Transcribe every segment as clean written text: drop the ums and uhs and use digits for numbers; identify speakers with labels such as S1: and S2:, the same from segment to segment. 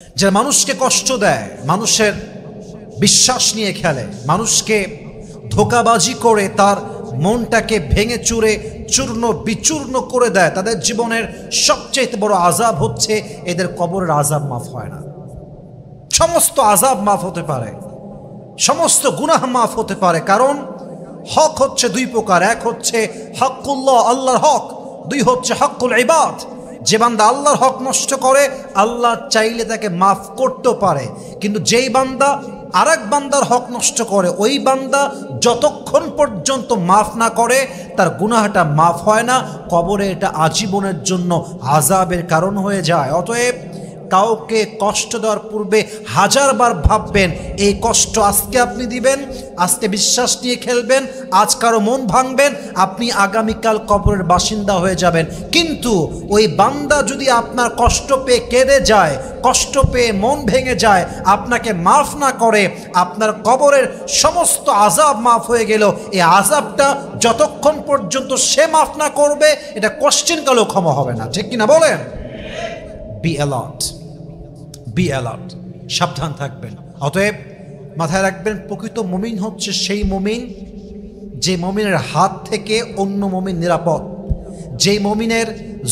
S1: যারা মানুষকে কষ্ট দেয়, মানুষের বিশ্বাস নিয়ে খেলে, মানুষকে ধোঁকাবাজি করে তার মনটাকে ভেঙে চুরে চূর্ণ বিচূর্ণ করে দেয়, তাদের জীবনের সবচেয়ে বড় আযাব হচ্ছে এদের কবরের আযাব মাফ হয় না। সমস্ত আযাব মাফ হতে পারে, সমস্ত গুনাহ মাফ হতে পারে, কারণ হক হচ্ছে দুই প্রকার। এক হচ্ছে হকুল্লাহ, আল্লাহর হক। দুই হচ্ছে হকুল ইবাদ। যে বান্দা আল্লাহর হক নষ্ট করে, আল্লাহ চাইলে তাকে মাফ করতেও পারে, কিন্তু যেই বান্দা আরেক বান্দার হক নষ্ট করে, ওই বান্দা যতক্ষণ পর্যন্ত মাফ না করে তার গুনাহটা মাফ হয় না। কবরে এটা আজীবনের জন্য আযাবের কারণ হয়ে যায়। অতএব কাউকে কষ্ট দেওয়ার পূর্বে হাজারবার ভাববেন, এই কষ্ট আজকে আপনি দিবেন, আজকে বিশ্বাস নিয়ে খেলবেন, আজ কারো মন ভাঙবেন, আপনি আগামীকাল কবরের বাসিন্দা হয়ে যাবেন। কিন্তু ওই বান্দা যদি আপনার কষ্ট পেয়ে কেঁদে যায়, কষ্ট পেয়ে মন ভেঙে যায়, আপনাকে মাফ না করে, আপনার কবরের সমস্ত আযাব মাফ হয়ে গেল। এই আযাবটা যতক্ষণ পর্যন্ত সে মাফ না করবে, এটা কোশ্চেন কালেও ক্ষমা হবে না। ঠিক কিনা বলেন? বি অ্যালার্ট, বি অ্যালার্ট, সাবধান থাকবেন। অতএব মাথায় রাখবেন, প্রকৃত মুমিন হচ্ছে সেই মুমিন যে মুমিনের হাত থেকে অন্য মুমিন নিরাপদ, যে মুমিনের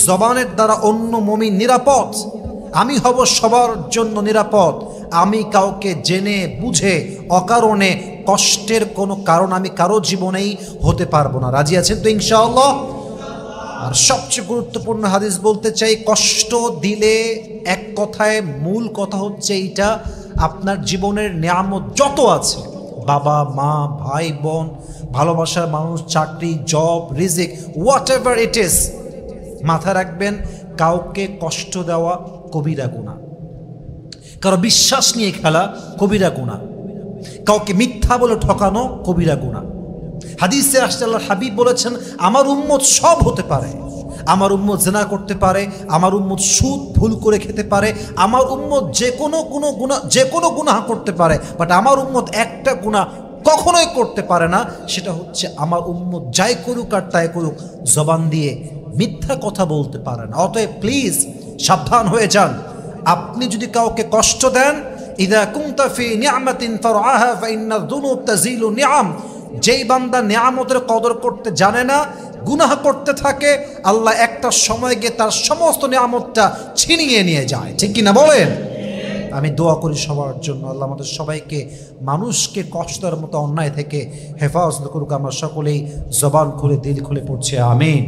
S1: জবানের দ্বারা অন্য মুমিন নিরাপদ। আমি হব সবার জন্য নিরাপদ। আমি কাউকে জেনে বুঝে অকারণে কষ্টের কোনো কারণ আমি কারো জীবনেই হতে পারবো না। রাজি আছেন তো ইনশাআল্লাহ? আর সবচেয়ে গুরুত্বপূর্ণ হাদিস বলতে চাই, কষ্ট দিলে এক কথায় মূল কথা হচ্ছে এইটা, আপনার জীবনের নিয়ামত যত আছে, বাবা মা ভাই বোন, ভালোবাসার মানুষ, চাকরি, জব, রিজিক, হোয়াট এভার ইট ইজ, মাথায় রাখবেন কাউকে কষ্ট দেওয়া কবিরা গুনাহ, কারো বিশ্বাস নিয়ে খেলা কবিরা গুনাহ, কাউকে মিথ্যা বলে ঠকানো কবিরা গুনাহ। হাদিসে আসছে, আল্লাহর হাবিব বলেছেন, আমার উম্মত সব হতে পারে। আমার উম্মত জিনা করতে পারে, আমার উম্মত সুদ ভুল করে খেতে পারে, আমার উম্মত যে কোনো গুনাহ করতে পারে, বাট আমার উম্মত একটা গুনাহ কখনোই করতে পারে না, সেটা হচ্ছে আমার উম্মত যাই করুক আর তাই করুক, জবান দিয়ে মিথ্যা কথা বলতে পারে না। অতএব প্লিজ সাবধান হয়ে যান। আপনি যদি কাউকে কষ্ট দেন, ইযা কুনতা ফি নি'মাতিন ফারআহা ফাইন্নায যুনুব তাযিলু নি'ম, যেই বান্দা নিয়ামতের কদর করতে জানে না, গুনাহ করতে থাকে, আল্লাহ একটা সময় গিয়ে তার সমস্ত নিয়ামতটা ছিনিয়ে নিয়ে যায়। ঠিক কিনা বলেন? আমি দোয়া করি সবার জন্য, আল্লাহ আমাদের সবাইকে মানুষকে কষ্ট দেওয়ার মতো অন্যায় থেকে হেফাজত করুক। আমরা সকলেই জবান খুলে দিল খুলে পড়ছি আমিন।